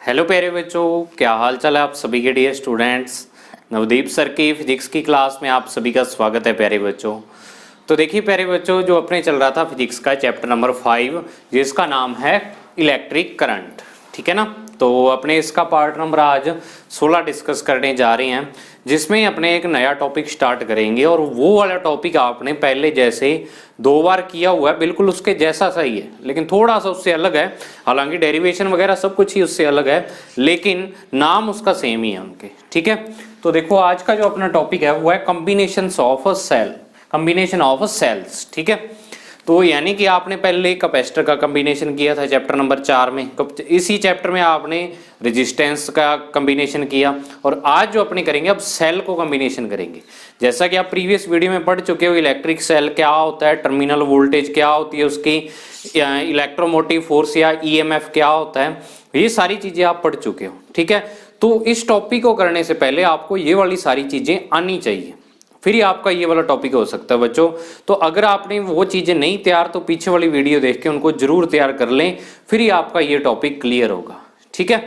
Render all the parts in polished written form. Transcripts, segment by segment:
Hello प्यारे बच्चों, क्या हाल चाल है आप सभी के डियर स्टूडेंट्स। नवदीप सर की फिजिक्स की क्लास में आप सभी का स्वागत है प्यारे बच्चों। तो देखिए प्यारे बच्चों, जो अपने चल रहा था फिजिक्स का चैप्टर नंबर 5 जिसका नाम है इलेक्ट्रिक करंट, ठीक है ना। तो अपने इसका पार्ट नंबर आज 16 डिस्कस करने जा रहे हैं, जिसमें अपने एक नया टॉपिक स्टार्ट करेंगे। और वो वाला टॉपिक आपने पहले जैसे 2 बार किया हुआ है, बिल्कुल उसके जैसा सही है, लेकिन थोड़ा सा उससे अलग है। हालांकि डेरिवेशन वगैरह सब कुछ ही उससे अलग है, लेकिन नाम उसका सेम ही है उनके, ठीक है। तो देखो आज का जो अपना टॉपिक है वो है combinations of a cell, combination of a cells, ठीक है। तो यानी कि आपने पहले कैपेसिटर का कॉम्बिनेशन किया था चैप्टर नंबर 4 में, इसी चैप्टर में आपने रेजिस्टेंस का कॉम्बिनेशन किया, और आज जो अपने करेंगे अब सेल को कॉम्बिनेशन करेंगे। जैसा कि आप प्रीवियस वीडियो में पढ़ चुके हो, इलेक्ट्रिक सेल क्या होता है, टर्मिनल वोल्टेज क्या होती है उसकी, इलेक्ट्रोमोटिव फोर्स या ईएमएफ क्या होता है, ये सारी चीजें आप पढ़ चुके हो, ठीक है। तो इस टॉपिक को करने से पहले आपको ये वाली सारी चीजें आनी चाहिए, फिर ही आपका ये वाला टॉपिक हो सकता है बच्चों। तो अगर आपने वो चीजें नहीं तैयार तो पीछे वाली वीडियो देख के उनको जरूर तैयार कर लें, फिर ही आपका ये टॉपिक क्लियर होगा, ठीक है।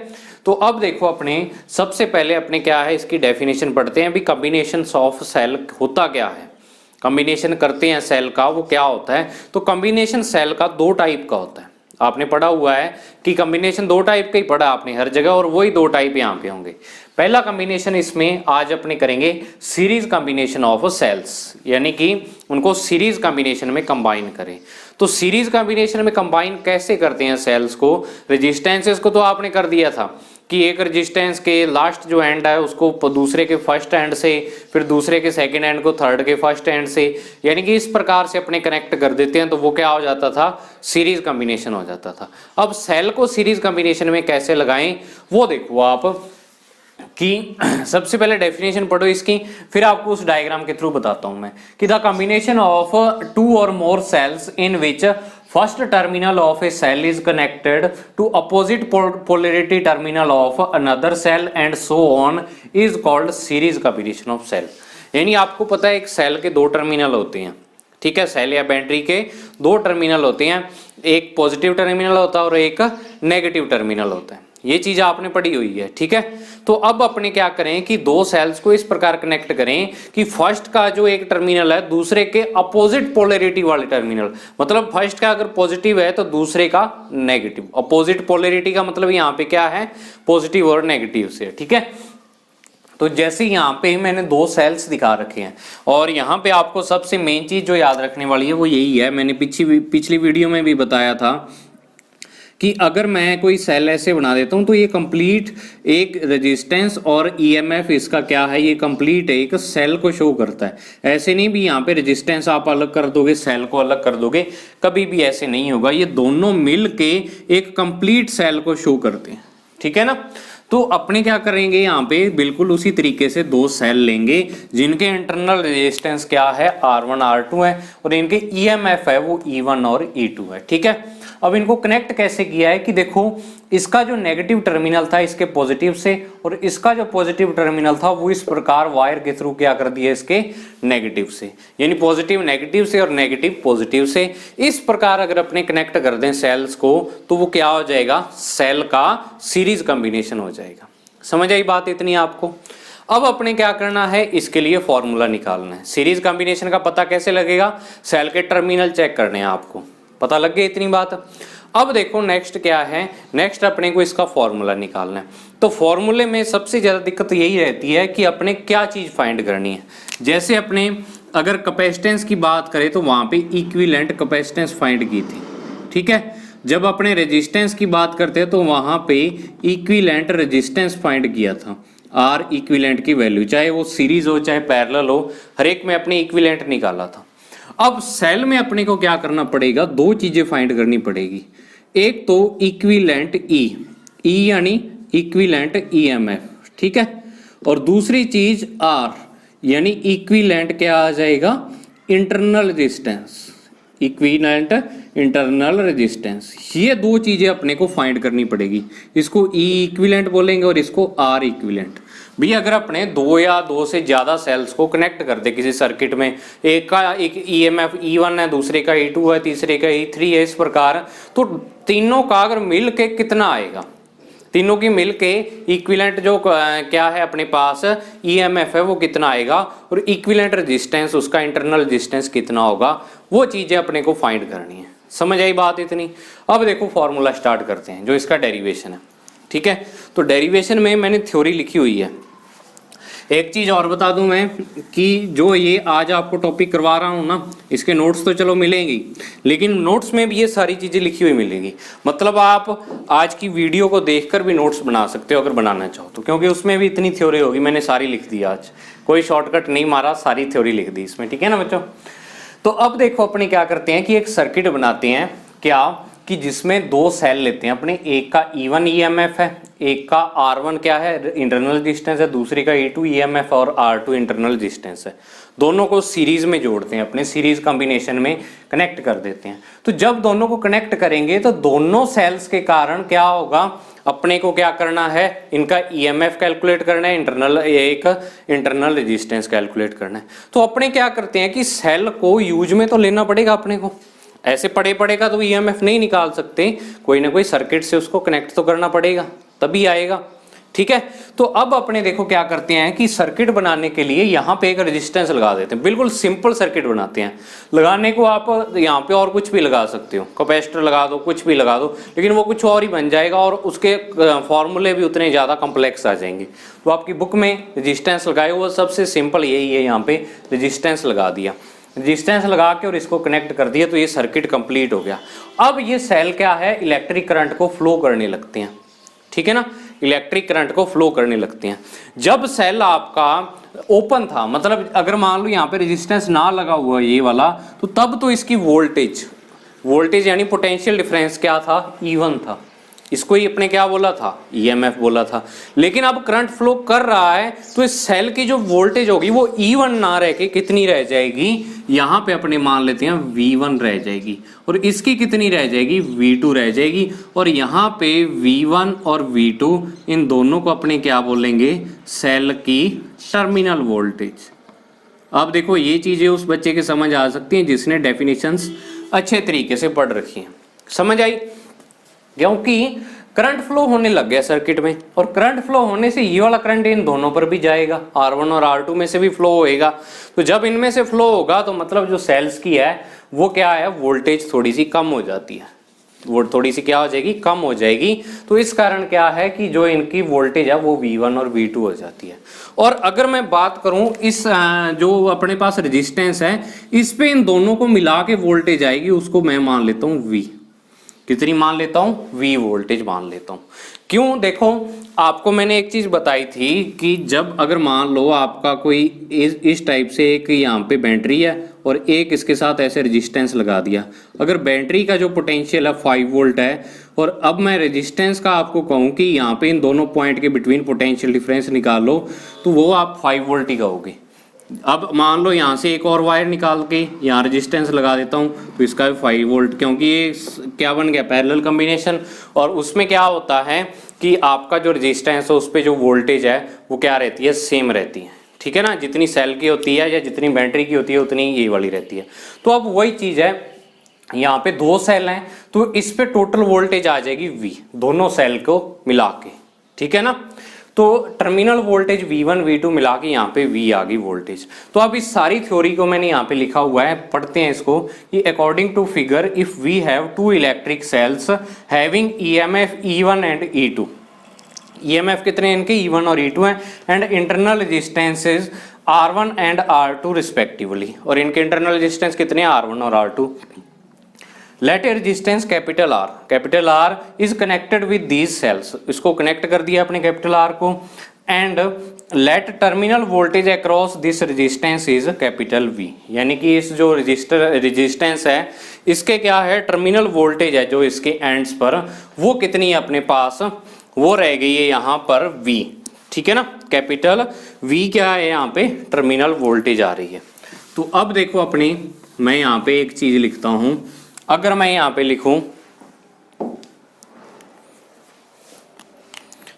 तो अब देखो अपने सबसे पहले अपने क्या है इसकी डेफिनेशन पढ़ते हैं। अभी कॉम्बिनेशन ऑफ सेल होता क्या है, कॉम्बिनेशन करते हैं सेल का वो क्या होता है। तो कॉम्बिनेशन सेल का 2 टाइप का होता है। आपने पढ़ा हुआ है कि कॉम्बिनेशन 2 टाइप का ही पढ़ा आपने हर जगह, और वही 2 टाइप यहाँ पे होंगे। पहला कॉम्बिनेशन इसमें आज अपने करेंगे सीरीज कॉम्बिनेशन ऑफ सेल्स, यानी कि उनको सीरीज कॉम्बिनेशन में कंबाइन करें। तो सीरीज कॉम्बिनेशन में कंबाइन कैसे करते हैं सेल्स को। रेजिस्टेंसेस को तो आपने कर दिया था कि एक रेजिस्टेंस के लास्ट जो एंड है उसको दूसरे के फर्स्ट एंड से, फिर दूसरे के सेकंड एंड को थर्ड के फर्स्ट एंड से, यानी कि इस प्रकार से अपने कनेक्ट कर देते हैं। तो वो क्या हो जाता था, सीरीज कॉम्बिनेशन हो जाता था। अब सेल को सीरीज कॉम्बिनेशन में कैसे लगाएं वो देखो आप, कि सबसे पहले डेफिनेशन पढ़ो इसकी, फिर आपको उस डायग्राम के थ्रू बताता हूं मैं कि the combination of 2 or more cells in which first terminal of a cell is connected to opposite polarity terminal of another cell and so on is called series combination of cell. यानी आपको पता है एक cell के 2 terminal होते हैं, ठीक है। सेल या बैटरी के 2 टर्मिनल होते हैं, एक पॉजिटिव टर्मिनल होता है और एक नेगेटिव टर्मिनल होता है। ये चीज आपने पढ़ी हुई है, ठीक है। तो अब अपने क्या करें कि 2 सेल्स को इस प्रकार कनेक्ट करें कि फर्स्ट का जो एक टर्मिनल है दूसरे के अपोजिट पोलैरिटी वाले टर्मिनल, मतलब फर्स्ट का अगर पॉजिटिव है तो दूसरे का नेगेटिव। अपोजिट पोलैरिटी का मतलब यहाँ पे क्या है, पॉजिटिव और नेगेटिव से, ठीक है। तो जैसे यहाँ पे मैंने 2 सेल्स दिखा रखे हैं, और यहाँ पे आपको सबसे मेन चीज जो याद रखने वाली है वो यही है, मैंने पिछली वीडियो में भी बताया था कि अगर मैं कोई सेल ऐसे बना देता हूं तो ये कंप्लीट एक रेजिस्टेंस और ईएमएफ इसका क्या है, ये कंप्लीट एक सेल को शो करता है। ऐसे नहीं भी यहाँ पे रेजिस्टेंस आप अलग कर दोगे, सेल को अलग कर दोगे, कभी भी ऐसे नहीं होगा। ये दोनों मिल के एक कंप्लीट सेल को शो करते हैं, ठीक है ना। तो अपने क्या करेंगे यहाँ पे बिल्कुल उसी तरीके से 2 सेल लेंगे जिनके इंटरनल रेजिस्टेंस क्या है, R1 R2 है, और इनके ईएमएफ है वो E1 और E2 है, ठीक है। अब इनको कनेक्ट कैसे किया है कि देखो इसका जो नेगेटिव टर्मिनल था इसके पॉजिटिव से, और इसका जो पॉजिटिव टर्मिनल था वो इस प्रकार वायर के थ्रू क्या कर दिया इसके नेगेटिव से, यानी पॉजिटिव नेगेटिव से और नेगेटिव पॉजिटिव से। इस प्रकार अगर अपने कनेक्ट कर दें सेल्स को तो वो क्या हो जाएगा, सेल का सीरीज कॉम्बिनेशन हो जाएगा। समझ आई बात इतनी आपको। अब अपने क्या करना है, इसके लिए फॉर्मूला निकालना है। सीरीज कॉम्बिनेशन का पता कैसे लगेगा, सेल के टर्मिनल चेक करने हैं आपको, पता लग गई इतनी बात। अब देखो नेक्स्ट क्या है, नेक्स्ट अपने को इसका फॉर्मूला निकालना है। तो फॉर्मूले में सबसे ज्यादा दिक्कत यही रहती है कि अपने क्या चीज फाइंड करनी है। जैसे अपने अगर कैपेसिटेंस की बात करें तो वहां पे इक्विवेलेंट कैपेसिटेंस फाइंड की थी, ठीक है। जब अपने रेजिस्टेंस की बात करते हैं तो वहां पे इक्विवेलेंट रेजिस्टेंस फाइंड किया था, आर इक्विवेलेंट की वैल्यू, चाहे वो सीरीज हो चाहे पैरेलल हो, हर एक में अपने इक्विवेलेंट निकाला था। अब सेल में अपने को क्या करना पड़ेगा, 2 चीजें फाइंड करनी पड़ेगी। एक तो इक्विवेलेंट ई यानी इक्विवेलेंट ईएमएफ, ठीक है, और दूसरी चीज आर यानी इक्विवेलेंट क्या आ जाएगा, internal resistance, equivalent internal resistance. ये 2 चीजें अपने को फाइंड करनी पड़ेगी। इसको ई इक्विवेलेंट बोलेंगे और इसको आर इक्विवेलेंट। भी अगर अपने 2 या 2 से ज्यादा सेल्स को कनेक्ट कर दे किसी सर्किट में, एक का एक ईएमएफ E1 है, दूसरे का E2 है, तीसरे का E3 है, इस प्रकार, तो तीनों का अगर मिल के कितना आएगा, तीनों की मिलके इक्विवेलेंट जो क्या है अपने पास ईएमएफ है वो कितना आएगा, और इक्विवेलेंट रेजिस्टेंस उसका इंटरनल रेजिस्टेंस कितना होगा, वो चीजें अपने को फाइंड करनी है। समझ आई बात इतनी। अब देखो फॉर्मूला स्टार्ट करते हैं जो इसका डेरिवेशन है। ठीक है, तो डेरिवेशन में मैंने थ्योरी लिखी हुई है। एक चीज और बता दूं मैं कि जो ये आज आपको टॉपिक करवा रहा हूं ना, इसके नोट्स तो चलो मिलेंगी, लेकिन नोट्स में भी ये सारी चीजें लिखी हुई मिलेंगी। मतलब आप आज की वीडियो को देखकर भी नोट्स बना सकते हो अगर बनाना चाहो तो, क्योंकि उसमें भी इतनी थ्योरी होगी। मैंने सारी लिख दी आज, कोई शॉर्टकट नहीं मारा, सारी थ्योरी लिख दी इसमें। ठीक है ना बच्चों। तो अब देखो अपने क्या करते हैं कि एक सर्किट बनाते हैं, क्या कि जिसमें दो सेल लेते हैं अपने, एक का E1 ईएमएफ है, एक का R1 क्या है इंटरनल रेजिस्टेंस है, दूसरी का E2 ईएमएफ और R2 इंटरनल रेजिस्टेंस है। दोनों को सीरीज में जोड़ते हैं, अपने सीरीज कॉम्बिनेशन में कनेक्ट कर देते हैं। तो जब दोनों को कनेक्ट करेंगे तो दोनों सेल्स के कारण क्या होगा, अपने को क्या करना है, इनका ईएमएफ कैलकुलेट करना है, इंटरनल रेजिस्टेंस कैलकुलेट करना है। तो अपने क्या करते हैं कि सेल को यूज में तो लेना पड़ेगा अपने को, ऐसे पड़ेगा तो ईएमएफ नहीं निकाल सकते, कोई ना कोई सर्किट से उसको कनेक्ट तो करना पड़ेगा तभी आएगा। ठीक है, तो अब अपने देखो क्या करते हैं कि सर्किट बनाने के लिए यहाँ पे एक रेजिस्टेंस लगा देते हैं। बिल्कुल सिंपल सर्किट बनाते हैं। लगाने को आप यहाँ पे और कुछ भी लगा सकते हो, कैपेसिटर लगा दो, कुछ भी लगा दो, लेकिन वो कुछ और ही बन जाएगा और उसके फॉर्मूले भी उतने ज़्यादा कॉम्प्लेक्स आ जाएंगे। तो आपकी बुक में रेजिस्टेंस लगाए हुआ सबसे सिंपल यही है, यहाँ पे रेजिस्टेंस लगा दिया, रेजिस्टेंस लगा के और इसको कनेक्ट कर दिया, तो ये सर्किट कंप्लीट हो गया। अब ये सेल क्या है, इलेक्ट्रिक करंट को फ्लो करने लगते हैं। ठीक है ना, इलेक्ट्रिक करंट को फ्लो करने लगते हैं। जब सेल आपका ओपन था, मतलब अगर मान लो यहाँ पे रेजिस्टेंस ना लगा हुआ ये वाला, तो तब तो इसकी वोल्टेज यानी पोटेंशियल डिफरेंस क्या था, E1 था। इसको ही अपने क्या बोला था, ईएमएफ बोला था। लेकिन अब करंट फ्लो कर रहा है तो इस सेल की जो वोल्टेज होगी वो E1 ना रह के कितनी रह जाएगी, यहाँ पे अपने मान लेते हैं V1 रह जाएगी, और इसकी कितनी रह जाएगी, V2 रह जाएगी। और यहाँ पे V1 और V2 इन दोनों को अपने क्या बोलेंगे, सेल की टर्मिनल वोल्टेज। अब देखो ये चीजें उस बच्चे के समझ आ सकती हैं जिसने डेफिनेशंस अच्छे तरीके से पढ़ रखी हैं। समझ आई, क्योंकि करंट फ्लो होने लग गया सर्किट में, और करंट फ्लो होने से ये वाला करंट इन दोनों पर भी जाएगा, R1 और R2 में से भी फ्लो होएगा। तो जब इनमें से फ्लो होगा तो मतलब जो सेल्स की है वो क्या है, वोल्टेज थोड़ी सी कम हो जाती है, वो थोड़ी सी क्या हो जाएगी, कम हो जाएगी। तो इस कारण क्या है कि जो इनकी वोल्टेज है वो V1 और V2 हो जाती है। और अगर मैं बात करूं इस जो अपने पास रेजिस्टेंस है, इस पे इन दोनों को मिला के वोल्टेज आएगी, उसको मैं मान लेता हूं V। कितनी मान लेता हूं, V वोल्टेज मान लेता हूं। क्यों, देखो आपको मैंने एक चीज बताई थी कि जब अगर मान लो आपका कोई इस टाइप से एक यहाँ पे बैटरी है और एक इसके साथ ऐसे रेजिस्टेंस लगा दिया, अगर बैटरी का जो पोटेंशियल है 5 वोल्ट है, और अब मैं रेजिस्टेंस का आपको कहूँ कि यहाँ पे इन दोनों पॉइंट के बिटवीन पोटेंशियल डिफरेंस निकालो, तो वो आप 5 वोल्ट ही कहोगे। अब मान लो यहाँ से एक और वायर निकाल के यहाँ रेजिस्टेंस लगा देता हूँ, तो इसका भी 5 वोल्ट, क्योंकि ये क्या बन गया, पैरेलल कॉम्बिनेशन। और उसमें क्या होता है कि आपका जो रेजिस्टेंस है उस पर जो वोल्टेज है वो क्या रहती है, सेम रहती है। ठीक है ना, जितनी सेल की होती है या जितनी बैटरी की होती है उतनी ये वाली रहती है। तो अब वही चीज़ है, यहाँ पे दो सेल हैं तो इस पे टोटल वोल्टेज आ जाएगी V, दोनों सेल को मिला के। ठीक है ना, तो टर्मिनल वोल्टेज V1 V2 मिला के यहाँ पे V आ गई वोल्टेज। तो अब इस सारी थ्योरी को मैंने यहाँ पे लिखा हुआ है, पढ़ते हैं इसको कि according to figure if we have two electric cells having EMF E1 and E2, EMF कितने इनके, E1 और E2 हैं, and internal resistances R1 and R2 respectively, और इनके इंटरनल रेजिस्टेंस कितने, R1 और R2। Let a resistance capital R is connected with these cells, इसको connect कर दिया अपने कैपिटल R को, and let terminal voltage across this resistance is capital V, यानी कि इस जो रेजिस्टेंस है इसके क्या है, टर्मिनल वोल्टेज है जो इसके एंड्स पर वो कितनी है अपने पास, वो रह गई है यहाँ पर V। ठीक है ना, कैपिटल V क्या है, यहाँ पे टर्मिनल वोल्टेज आ रही है। तो अब देखो अपने, मैं यहाँ पे एक चीज लिखता हूं, अगर मैं यहाँ पे लिखूं,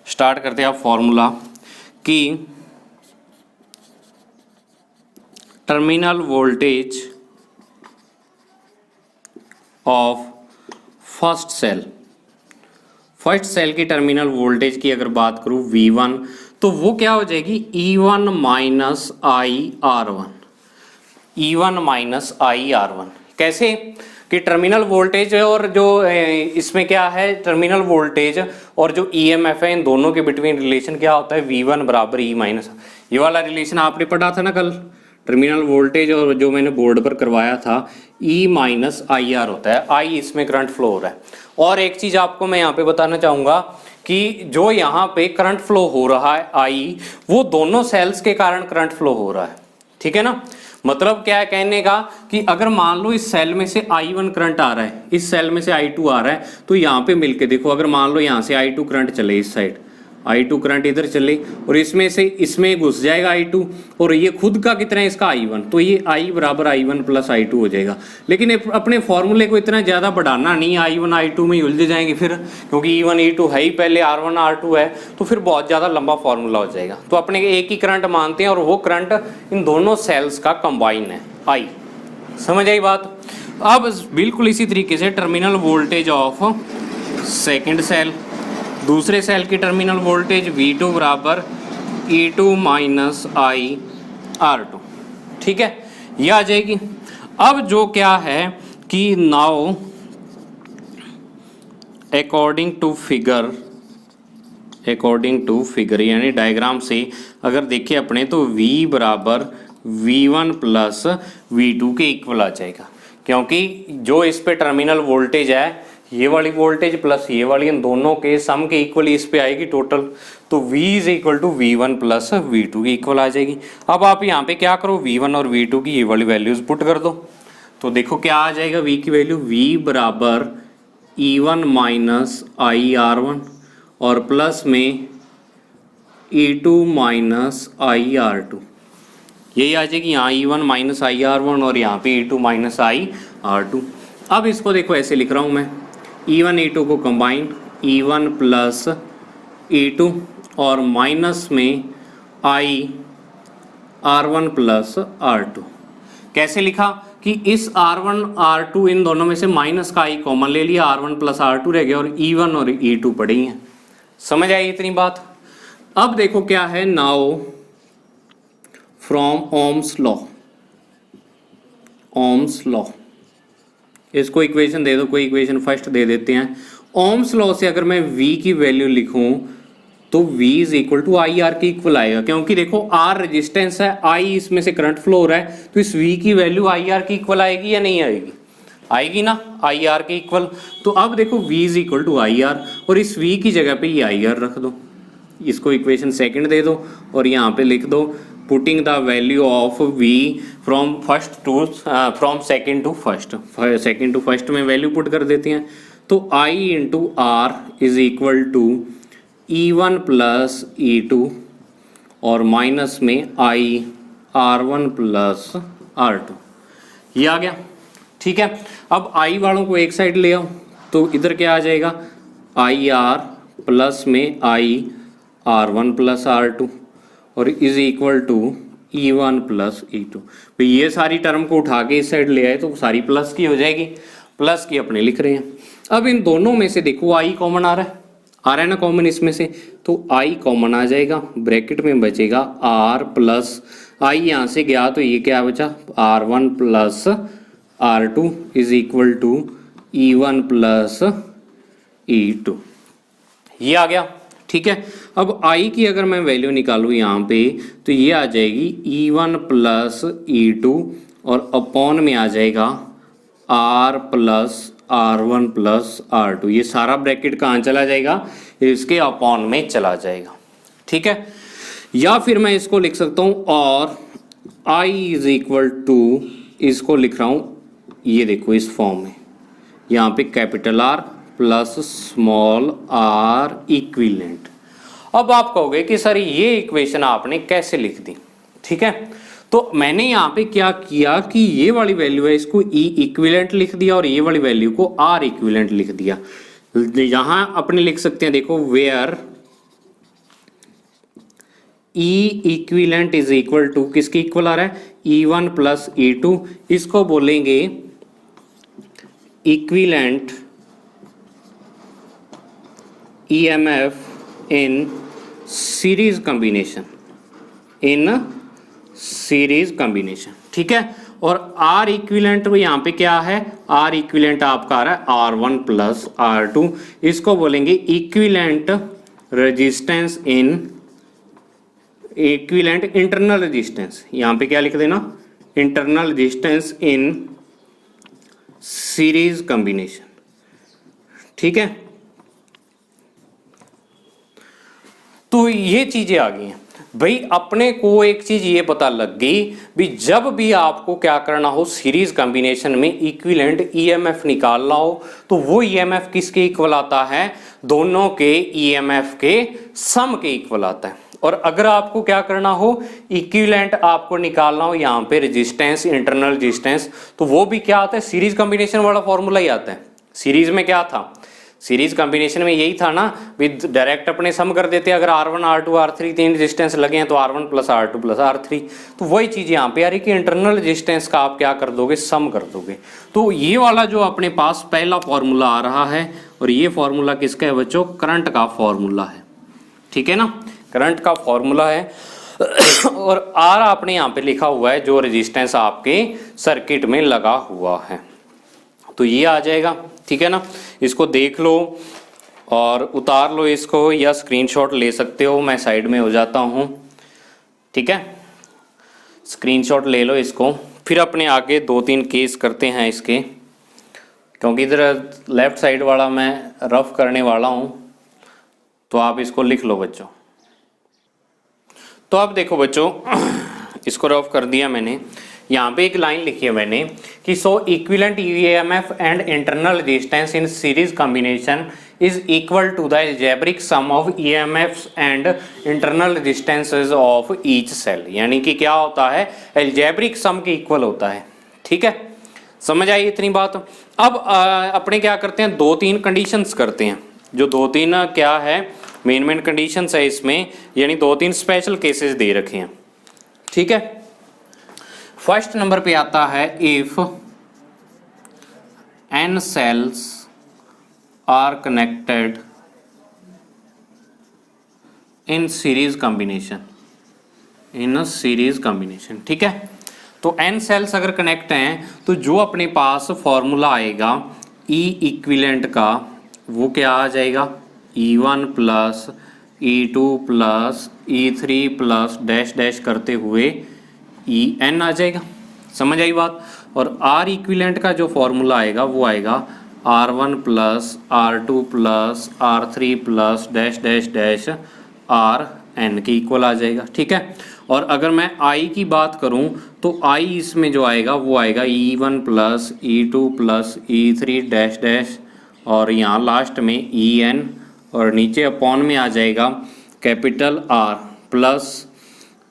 स्टार्ट करते हैं आप फॉर्मूला कि terminal voltage of first cell first cell की टर्मिनल वोल्टेज की अगर बात करूँ V1 तो वो क्या हो जाएगी E1 माइनस आई R1, E1 माइनस आई R1। कैसे कि टर्मिनल वोल्टेज और जो इसमें क्या है टर्मिनल वोल्टेज और जो EMF है इन दोनों के बिटवीन रिलेशन क्या होता है V1 बराबर E माइनस, ये वाला रिलेशन आपने पढ़ा था ना कल, टर्मिनल वोल्टेज और जो मैंने बोर्ड पर करवाया था E माइनस आई आर होता है, I इसमें करंट फ्लो हो रहा है। और एक चीज़ आपको मैं यहाँ पे बताना चाहूँगा कि जो यहाँ पे करंट फ्लो हो रहा है I, वो दोनों सेल्स के कारण करंट फ्लो हो रहा है, ठीक है ना। मतलब क्या है कहने का कि अगर मान लो इस सेल में से I1 करंट आ रहा है, इस सेल में से I2 आ रहा है, तो यहाँ पे मिलके देखो, अगर मान लो यहाँ से I2 करंट चले इस साइड, I2 करंट इधर चले और इसमें से इसमें घुस जाएगा I2 और ये खुद का कितना है इसका I1, तो ये I बराबर I1 प्लस I2 हो जाएगा। लेकिन अपने फॉर्मूले को इतना ज़्यादा बढ़ाना नहीं, I1 I2 में उलझ जाएंगे फिर, क्योंकि E1 E2 है ही पहले, R1 R2 है, तो फिर बहुत ज़्यादा लंबा फॉर्मूला हो जाएगा। तो अपने एक ही करंट मानते हैं और वो करंट इन दोनों सेल्स का कंबाइन है I। समझ आई बात। अब बिल्कुल इसी तरीके से terminal voltage of second cell, दूसरे सेल की टर्मिनल वोल्टेज V2 बराबर E2 माइनस आई R2, ठीक है, ये आ जाएगी। अब जो क्या है कि नाउ अकॉर्डिंग टू फिगर यानी डायग्राम से अगर देखें अपने तो V बराबर V1 प्लस V2 के इक्वल आ जाएगा, क्योंकि जो इस पे टर्मिनल वोल्टेज है ये वाली वोल्टेज प्लस ये वाली, इन दोनों के सम के इक्वल इस पे आएगी टोटल, तो V is equal to V1 plus V2 की इक्वल आ जाएगी। अब आप यहाँ पे क्या करो V1 और V2 की ये वाली वैल्यूज पुट कर दो, तो देखो क्या आ जाएगा V की वैल्यू, V बराबर E1 माइनस आई R1 और प्लस में E2 माइनस आई R2, यही आ जाएगी यहाँ E1 माइनस आई R1 और यहाँ पे E2 माइनस आई R2। अब इसको देखो ऐसे लिख रहा हूँ मैं, E1 E2 को कंबाइन E1 प्लस E2 और माइनस में I R1 प्लस R2। कैसे लिखा कि इस R1 R2 इन दोनों में से माइनस का I कॉमन ले लिया, R1 प्लस R2 रह गया और E1 और E2 पड़े हैं। समझ आई इतनी बात। अब देखो क्या है, नाउ फ्रॉम ओम्स लॉ, इसको इक्वेशन दे दो, कोई इक्वेशन फर्स्ट दे देते हैं। ओम्स लॉ से अगर मैं V की वैल्यू लिखूं तो V is equal to I R के इक्वल आएगा, क्योंकि देखो R रेजिस्टेंस है, I इसमें से करंट फ्लो हो रहा है, तो इस V की वैल्यू आई आर की इक्वल आएगी या नहीं आएगी, आएगी ना, आई आर के इक्वल। तो अब देखो V is equal to I R और इस V की जगह पे ये आई आर रख दो, इसको इक्वेशन सेकंड दे दो और यहाँ पे लिख दो putting the value of V from second to first में वैल्यू पुट कर देते हैं, तो I into R is equal to E1 plus E2 और माइनस में I R1 प्लस R2, ये आ गया, ठीक है। अब I वालों को एक साइड ले आओ, तो इधर क्या आ जाएगा IR प्लस में I R1 प्लस R2 और is equal to E1 plus E2। तो ये सारी टर्म को उठा के इस साइड ले आए तो सारी प्लस की हो जाएगी, प्लस की अपने लिख रहे हैं। अब इन दोनों में से देखो I कॉमन आ रहा है ना कॉमन इसमें से, तो I कॉमन आ जाएगा, ब्रैकेट में बचेगा R प्लस I यहाँ से गया तो ये क्या बचा R1 plus R2 is equal to E1 plus E2, ये आ गया, ठीक है। अब I की अगर मैं वैल्यू निकालूँ यहाँ पे तो ये आ जाएगी E1 प्लस E2 और अपॉन में आ जाएगा R plus R1 plus R2, ये सारा ब्रैकेट कहाँ चला जाएगा, इसके अपॉन में चला जाएगा, ठीक है। या फिर मैं इसको लिख सकता हूँ और I इज इक्वल टू, इसको लिख रहा हूँ ये देखो इस फॉर्म में, यहाँ पे capital R plus small r equivalent. अब आप कहोगे कि सर ये इक्वेशन आपने कैसे लिख दी, ठीक है। तो मैंने यहाँ पे क्या किया कि ये वाली वैल्यू है इसको E इक्विवेलेंट लिख दिया और ये वाली वैल्यू को R इक्विवेलेंट लिख दिया। यहाँ अपने लिख सकते हैं देखो where E equivalent is equal to, किसके इक्वल आ रहा है E1 प्लस E2, इसको बोलेंगे equivalent EMF in series combination, ठीक है। और R इक्विवेलेंट यहाँ पे क्या है, R इक्विवेलेंट आपका आ रहा है R1 प्लस R2, इसको बोलेंगे equivalent resistance in, equivalent internal resistance, यहाँ पे क्या लिख देना, internal resistance in series combination, ठीक है। तो ये चीजें आ गई हैं भाई। अपने को एक चीज ये पता लग गई भी, जब भी आपको क्या करना हो सीरीज कॉम्बिनेशन में इक्विवेलेंट ईएमएफ निकालना हो तो वो ईएमएफ किसके इक्वल आता है, दोनों के ईएमएफ के सम के इक्वल आता है। और अगर आपको क्या करना हो, इक्विवेलेंट आपको निकालना हो यहाँ पे रेजिस्टेंस, इंटरनल रेजिस्टेंस, तो वो भी क्या आता है, सीरीज कॉम्बिनेशन वाला फॉर्मूला ही आता है। सीरीज में क्या था, सीरीज कॉम्बिनेशन में यही था ना, विद डायरेक्ट अपने सम कर देते, अगर R1 R2 R3 तीन रेजिस्टेंस लगे हैं तो R1 plus R2 plus R3, तो वही चीज यहाँ पे आ रही कि इंटरनल रेजिस्टेंस का आप क्या कर दोगे, सम कर दोगे। तो ये वाला जो अपने पास पहला फॉर्मूला आ रहा है, और ये फॉर्मूला किसका है बच्चों, करंट का फॉर्मूला है, ठीक है ना, करंट का फॉर्मूला है। और R आपने यहाँ पे लिखा हुआ है जो रेजिस्टेंस आपके सर्किट में लगा हुआ है, तो ये आ जाएगा, ठीक है ना। इसको देख लो और उतार लो इसको, या स्क्रीनशॉट ले सकते हो, मैं साइड में हो जाता हूँ, ठीक है। स्क्रीनशॉट ले लो इसको, फिर अपने आगे 2-3 केस करते हैं इसके, क्योंकि इधर लेफ्ट साइड वाला मैं रफ करने वाला हूँ, तो आप इसको लिख लो बच्चों। तो आप देखो बच्चों, इसको रफ कर दिया मैंने, यहाँ पे एक लाइन लिखी है मैंने कि so equivalent EMF and internal resistance in series combination is equal to the algebraic sum of EMFs and internal resistances of each cell, यानी कि क्या होता है, अलजेब्रिक सम के इक्वल होता है, ठीक है। समझ आई इतनी बात। अब अपने क्या करते हैं, 2-3 कंडीशंस करते हैं, जो 2-3 क्या है मेन कंडीशंस है इसमें, यानी 2-3 स्पेशल केसेस दे रखे हैं, ठीक है। फर्स्ट नंबर पे आता है, if n cells are connected in series combination, ठीक है। तो n सेल्स अगर कनेक्ट हैं तो जो अपने पास फॉर्मूला आएगा E इक्विवेलेंट का, वो क्या आ जाएगा, E1 plus E2 plus E3 plus dash dash करते हुए EN आ जाएगा। समझ आई बात। और R इक्विवेलेंट का जो फॉर्मूला आएगा वो आएगा R1 plus R2 plus R3 plus dash dash dash RN के इक्वल आ जाएगा, ठीक है। और अगर मैं I की बात करूं तो I इसमें जो आएगा वो आएगा E1 plus E2 plus E3 dash dash, और यहाँ लास्ट में EN, और नीचे अपॉन में आ जाएगा कैपिटल R प्लस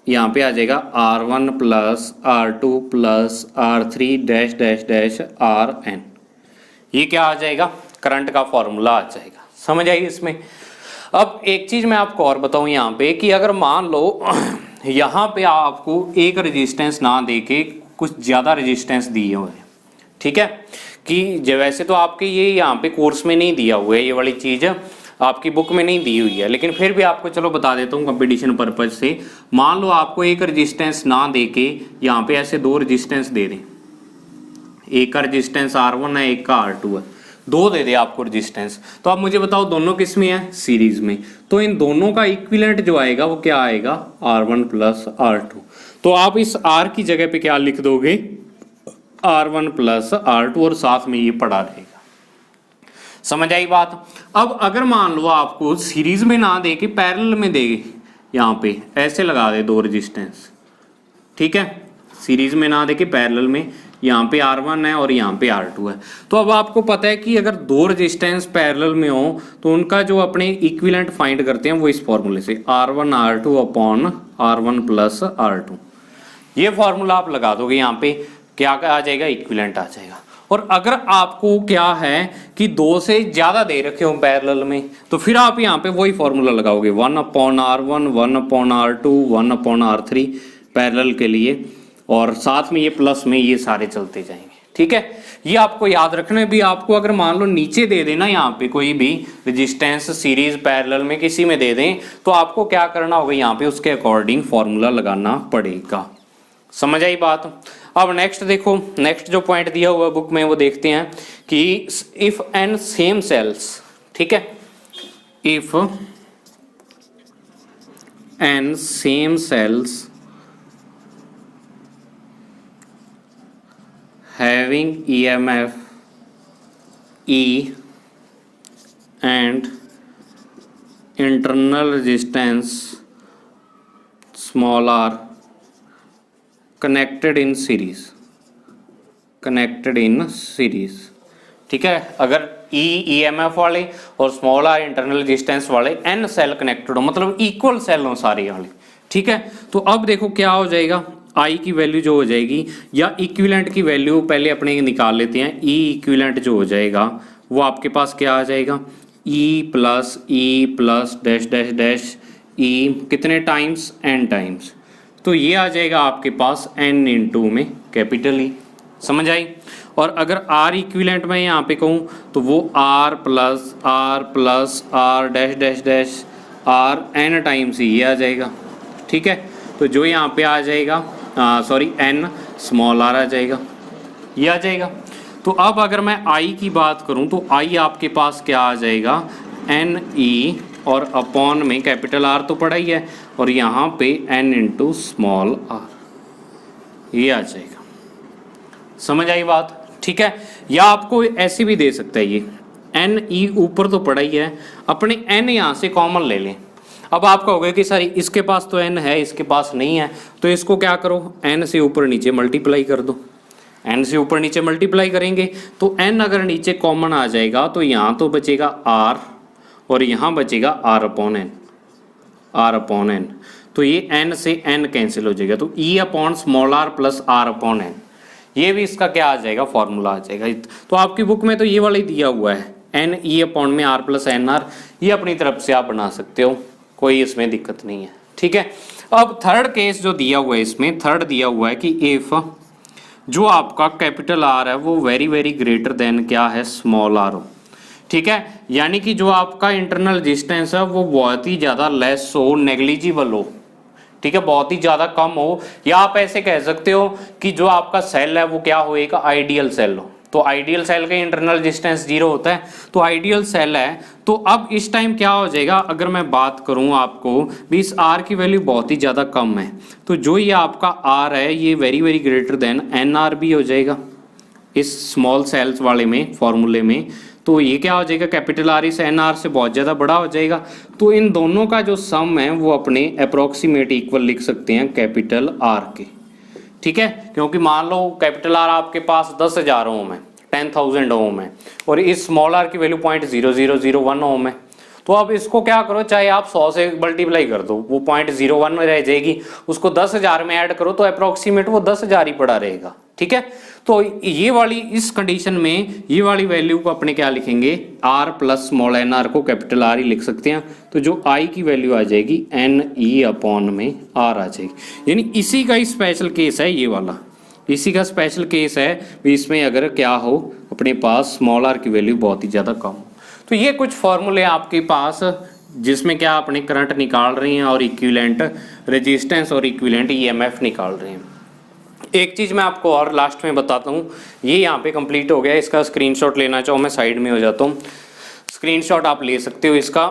यहाँ पे आ जाएगा R1 plus R2 plus R3 dash dash dash RN। ये क्या आ जाएगा, करंट का फॉर्मूला आ जाएगा। समझ आई इसमें। अब एक चीज मैं आपको और बताऊं यहाँ पे कि अगर मान लो यहाँ पे आपको एक रेजिस्टेंस ना देके कुछ ज़्यादा रेजिस्टेंस दिए हुए हैं, ठीक है, कि वैसे तो आपके ये यहाँ पे कोर्स में नहीं दिया हुआ है, ये वाली चीज़ आपकी बुक में नहीं दी हुई है, लेकिन फिर भी आपको चलो बता देता हूँ कंपटीशन पर्पज से। मान लो आपको एक रेजिस्टेंस ना देके यहाँ पे ऐसे 2 रेजिस्टेंस दे दें, एक का रेजिस्टेंस R1 है, एक का R2 है, 2 दे दे आपको रेजिस्टेंस, तो आप मुझे बताओ दोनों किस में है, सीरीज में। तो इन दोनों का इक्विवेलेंट जो आएगा वो क्या आएगा, R1 प्लस R2। तो आप इस R की जगह पे क्या लिख दोगे, R1 प्लस R2, और साथ में ये पड़ा रहेगा। समझ आई बात। अब अगर मान लो आपको सीरीज में ना दे के पैरेलल में दे, यहाँ पे ऐसे लगा दे 2 रेजिस्टेंस, ठीक है, सीरीज में ना दे के पैरेलल में, यहाँ पे R1 है और यहाँ पे R2 है। तो अब आपको पता है कि अगर 2 रेजिस्टेंस पैरेलल में हो तो उनका जो अपने इक्विवेलेंट फाइंड करते हैं वो इस फॉर्मूले से R1 R2 upon R1 plus R2, ये फॉर्मूला आप लगा दोगे, यहाँ पे क्या आ जाएगा, इक्विवेलेंट आ जाएगा। और अगर आपको क्या है कि 2 से ज़्यादा दे रखे हो पैरेलल में, तो फिर आप यहाँ पे वही फॉर्मूला लगाओगे, 1 upon R1, 1 upon R2, 1 upon R3 parallel के लिए, और साथ में ये प्लस में ये सारे चलते जाएंगे, ठीक है, ये आपको याद रखना है। भी आपको अगर मान लो नीचे दे देना यहाँ पे कोई भी रेजिस्टेंस सीरीज पैरेलल में किसी में दे दें, तो आपको क्या करना होगा, यहाँ पे उसके अकॉर्डिंग फॉर्मूला लगाना पड़ेगा। समझ आई बात। अब नेक्स्ट देखो, नेक्स्ट जो पॉइंट दिया हुआ बुक में वो देखते हैं कि इफ एन सेम सेल्स, ठीक है, if N same cells having EMF E and internal resistance small r connected in series, ठीक है। अगर E EMF वाले और स्मॉल r इंटरनल रेजिस्टेंस वाले n सेल कनेक्टेड हो, मतलब इक्वल सेल हो सारे वाले, ठीक है। तो अब देखो क्या हो जाएगा, आई की वैल्यू जो हो जाएगी या इक्विवेलेंट की वैल्यू पहले अपने निकाल लेते हैं। ई इक्विवेलेंट जो हो जाएगा वो आपके पास क्या आ जाएगा, E plus dash dash dash ई कितने टाइम्स, एन टाइम्स, तो ये आ जाएगा आपके पास एन इंटू में कैपिटल ई। समझ आई। और अगर आर इक्विवेलेंट में यहाँ पे कहूँ तो वो R plus R dash dash dash R N times ये आ जाएगा, ठीक है। तो जो यहाँ पे आ जाएगा एन स्मॉल आर आ जाएगा, ये आ जाएगा। तो अब अगर मैं आई की बात करूं तो आई आपके पास क्या आ जाएगा, एन ई और अपॉन में कैपिटल आर तो पड़ा ही है और यहाँ पे एन इंटू स्मॉल आर, ये आ जाएगा। समझ आई बात, ठीक है। या आपको ऐसे भी दे सकता है, ये एन ई ऊपर तो पड़ा ही है, अपने एन यहाँ से कॉमन ले लें। अब आपका हो गया कि सर इसके पास तो n है इसके पास नहीं है, तो इसको क्या करो, n से ऊपर नीचे मल्टीप्लाई कर दो। n से ऊपर नीचे मल्टीप्लाई करेंगे तो n अगर नीचे कॉमन आ जाएगा तो यहाँ तो बचेगा r और यहाँ बचेगा r अपॉन n, तो ये n से n कैंसिल हो जाएगा, तो e upon small r plus r upon n, ये भी इसका क्या आ जाएगा, फॉर्मूला आ जाएगा। तो आपकी बुक में तो ये वाला ही दिया हुआ है, n e अपॉन में r प्लस एन आर, ये अपनी तरफ से आप बना सकते हो, कोई इसमें दिक्कत नहीं है, ठीक है। अब थर्ड केस जो दिया हुआ है, इसमें थर्ड दिया हुआ है कि इफ जो आपका कैपिटल आर है वो वेरी वेरी ग्रेटर देन क्या है, स्मॉल आर हो, ठीक है। यानी कि जो आपका इंटरनल रेजिस्टेंस है वो बहुत ही ज़्यादा लेस हो, नेग्लिजिबल हो, ठीक है, बहुत ही ज़्यादा कम हो, या आप ऐसे कह सकते हो कि जो आपका सेल है वो क्या होएगा, आइडियल सेल हो। तो आइडियल सेल का इंटरनल रेजिस्टेंस 0 होता है, तो आइडियल सेल है। तो अब इस टाइम क्या हो जाएगा, अगर मैं बात करूं आपको भी इस आर की वैल्यू बहुत ही ज़्यादा कम है, तो जो ये आपका आर है ये very very greater than N R भी हो जाएगा इस स्मॉल सेल्स वाले में फॉर्मूले में। तो ये क्या हो जाएगा, कैपिटल आर इस एन आर से बहुत ज़्यादा बड़ा हो जाएगा। तो इन दोनों का जो सम है वो अपने अप्रोक्सीमेट इक्वल लिख सकते हैं कैपिटल आर के, ठीक है। क्योंकि मान लो कैपिटल आर आपके पास 10,000 ओम है, 10,000 ओम है, और इस स्मॉल आर की वैल्यू 0.0001 ओम है। तो अब इसको क्या करो, चाहे आप 100 से मल्टीप्लाई कर दो, वो 0.01 में रह जाएगी, उसको 10,000 में ऐड करो तो अप्रोक्सीमेट वो 10,000 ही पड़ा रहेगा, ठीक है। तो ये वाली इस कंडीशन में ये वाली वैल्यू को अपने क्या लिखेंगे, R plus small N R को कैपिटल आर ही लिख सकते हैं। तो जो आई की वैल्यू आ जाएगी एन ई अपॉन में आर आ जाएगी। यानी इसी का ही स्पेशल केस है ये वाला, इसी का स्पेशल केस है भी इसमें अगर क्या हो अपने पास स्मॉल आर की वैल्यू बहुत ही ज़्यादा कम हो। तो ये कुछ फॉर्मूले आपके पास जिसमें क्या अपने करंट निकाल रहे हैं और इक्विवेलेंट रेजिस्टेंस और इक्विवेलेंट ईएमएफ निकाल रहे हैं। एक चीज़ मैं आपको और लास्ट में बताता हूँ, ये यहाँ पे कंप्लीट हो गया, इसका स्क्रीनशॉट लेना चाहो मैं साइड में हो जाता हूँ, स्क्रीनशॉट आप ले सकते हो इसका।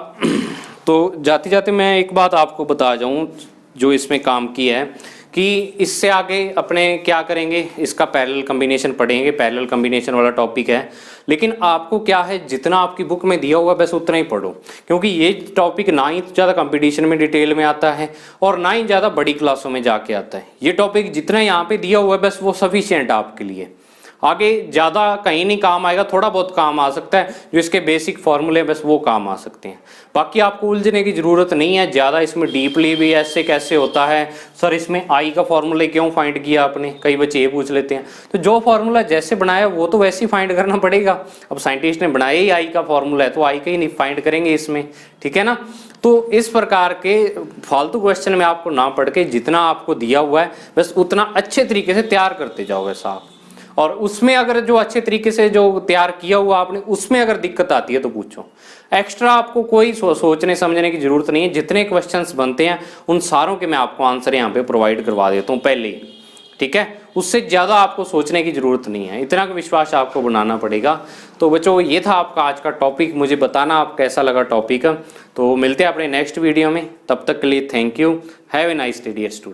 तो जाते जाते मैं एक बात आपको बता जाऊँ जो इसमें काम की है कि इससे आगे अपने क्या करेंगे, इसका पैरेलल कॉम्बिनेशन पढ़ेंगे, पैरेलल कॉम्बिनेशन वाला टॉपिक है। लेकिन आपको क्या है, जितना आपकी बुक में दिया हुआ बस उतना ही पढ़ो, क्योंकि ये टॉपिक ना ही ज़्यादा कंपटीशन में डिटेल में आता है और ना ही ज़्यादा बड़ी क्लासों में जाके आता है। ये टॉपिक जितना यहाँ पे दिया हुआ है बस वो सफिशिएंट आपके लिए, आगे ज़्यादा कहीं नहीं काम आएगा, थोड़ा बहुत काम आ सकता है, जो इसके बेसिक फॉर्मूले बस वो काम आ सकते हैं। बाकी आपको उलझने की ज़रूरत नहीं है ज़्यादा इसमें डीपली भी, ऐसे कैसे होता है सर, इसमें आई का फॉर्मूला क्यों फाइंड किया आपने, कई बच्चे ये पूछ लेते हैं। तो जो फार्मूला जैसे बनाया वो तो वैसे ही फाइंड करना पड़ेगा। अब साइंटिस्ट ने बनाया ही आई का फॉर्मूला है तो आई का ही नहीं फाइंड करेंगे इसमें, ठीक है ना। तो इस प्रकार के फालतू क्वेश्चन में आपको ना पढ़ के जितना आपको दिया हुआ है बस उतना अच्छे तरीके से तैयार करते जाओगे साहब। और उसमें अगर जो अच्छे तरीके से जो तैयार किया हुआ आपने उसमें अगर दिक्कत आती है तो पूछो। एक्स्ट्रा आपको कोई सोचने समझने की जरूरत नहीं है। जितने क्वेश्चंस बनते हैं उन सारों के मैं आपको आंसर यहाँ पे प्रोवाइड करवा देता हूँ पहले ही, ठीक है। उससे ज़्यादा आपको सोचने की ज़रूरत नहीं है, इतना का विश्वास आपको बनाना पड़ेगा। तो बच्चों ये था आपका आज का टॉपिक, मुझे बताना आप कैसा लगा टॉपिक। तो मिलते हैं अपने नेक्स्ट वीडियो में, तब तक के लिए thank you, have a nice day dear student.